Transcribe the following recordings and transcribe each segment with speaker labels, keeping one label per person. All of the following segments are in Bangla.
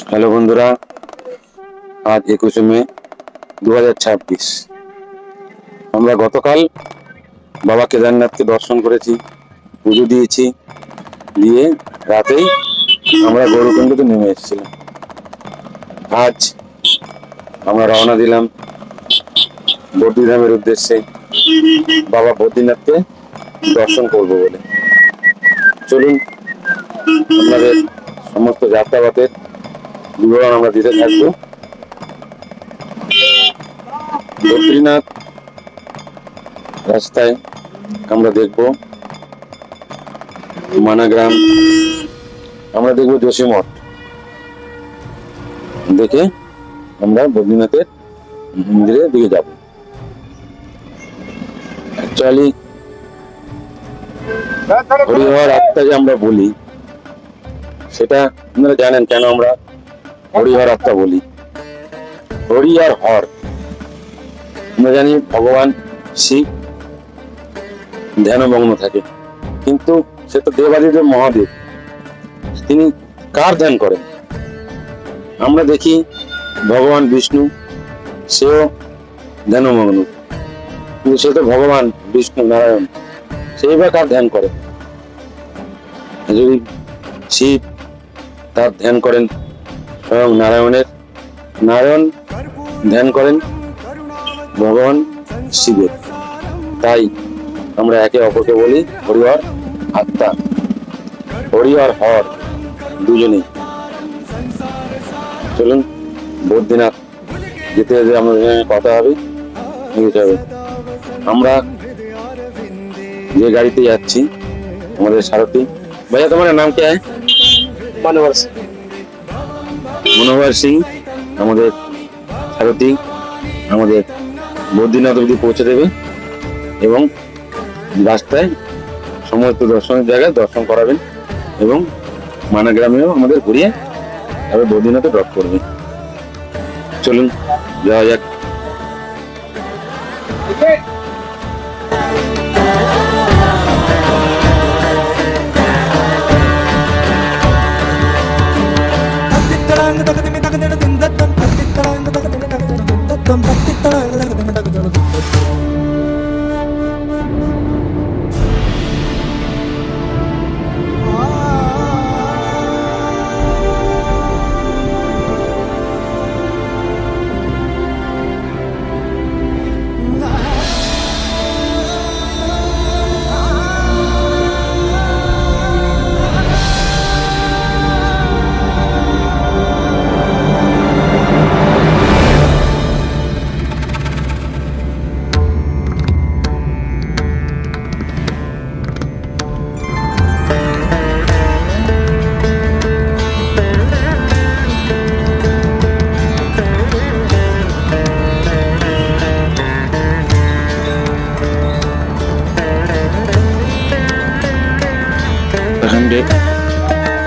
Speaker 1: হ্যালো বন্ধুরা, আজ 21শে মে 2026। আমরা গতকাল বাবা কেদারনাথকে দর্শন করেছি, পুজো দিয়েছি, দিয়ে রাতেই আমরা গৌরকুণ্ডতে নেমে এসেছিলাম। আজ আমরা রওনা দিলাম বদ্রীধামের উদ্দেশ্যে, বাবা বদ্রীনাথকে দর্শন করব বলে। চলুন আপনাদের সমস্ত যাত্রাপথের বিবরণ আমরা দিতে থাকবো। বদ্রীনাথ রাস্তায় আমরা দেখব মানাগ্রাম, আমরা দেখব যোশীমঠ, দেখে আমরা বদ্রীনাথের মন্দিরের দিকে যাব। অ্যাকচুয়ালি হরিহর আত্মা যে আমরা বলি, সেটা আপনারা জানেন কেন আমরা হরিহর আত্মা বলি। হরি আর হর, আমরা জানি ভগবান শিব ধ্যানমগ্ন থাকে, কিন্তু সে তো দেবাদিদেব মহাদেব, তিনি কার ধ্যান করেন? আমরা দেখি ভগবান বিষ্ণু, সেও ধ্যানমগ্ন, কিন্তু সে তো ভগবান বিষ্ণু নারায়ণ, সেই বা কার ধ্যান করে? যদি শিব তার ধ্যান করেন স্বয়ং নারায়ণের, নারায়ণ ধ্যান করেন ভগবান শিবের, তাই আমরা একে অপরকে বলি হরিহর আত্মা। হরি আর হর দুজনেই। চলুন বদ্রীনাথ যেতে যেতে আমাদের কথা হবে। আমরা যে গাড়িতে যাচ্ছি, আমাদের সারথি ভাইয়া, তোমার নাম কে? মনোহর সিং আমাদের সারথি আমাদের বদ্রীনাথ অবধি পৌঁছে দেবে এবং রাস্তায় সমস্ত দর্শনের জায়গায় দর্শন করাবেন এবং মানাগ্রামেও আমাদের ঘুরিয়ে তারপর বদ্রীনাথে ড্রপ করবে। চলুন যাওয়া যাক।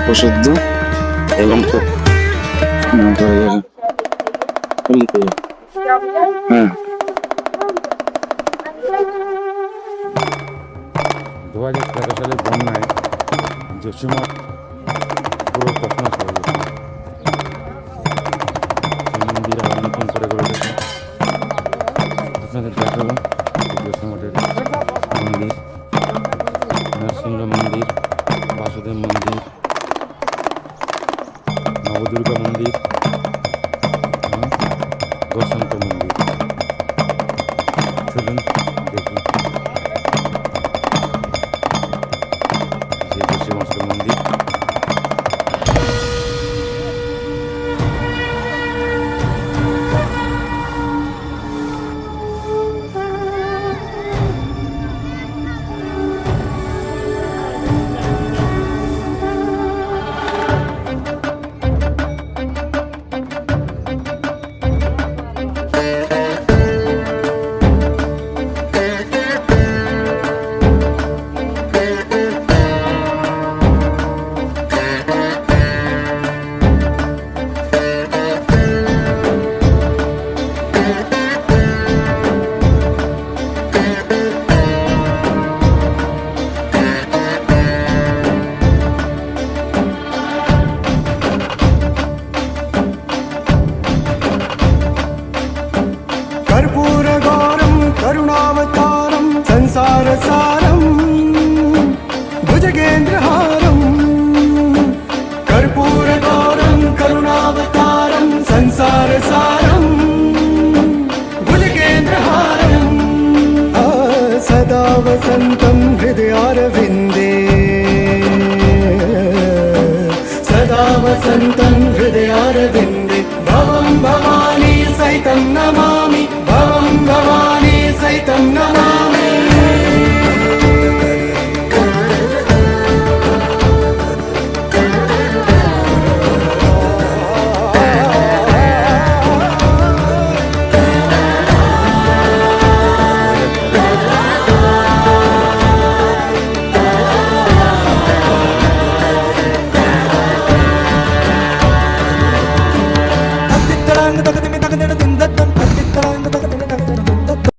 Speaker 1: প্রশুদ্ধ এবং হ্যাঁ
Speaker 2: 2013 সালের বন্যায় যোশীমঠ পুরো তছনছ হয়ে গেছে। সেই মন্দির আবার নতুন করে গড়ে উঠেছে। আপনাদের দেখাবো যোশীমঠের মন্দির, নরসিংহ মন্দির, বাসুদেব মন্দির, নবদুর্গা মন্দির, দর্শনকর মন্দির। চলুন দেখি যে যোশীমঠের মন্দির।
Speaker 3: कर्पूरगौरं करुणावतारं संसारसारं भुजगेन्द्रहारं सदा वसन्तं हृदयारविन्दे सदा वसन्तं हृदयारविन्दे भवं भवानी सहितं नमामि भवं भवानी सहितं नमामि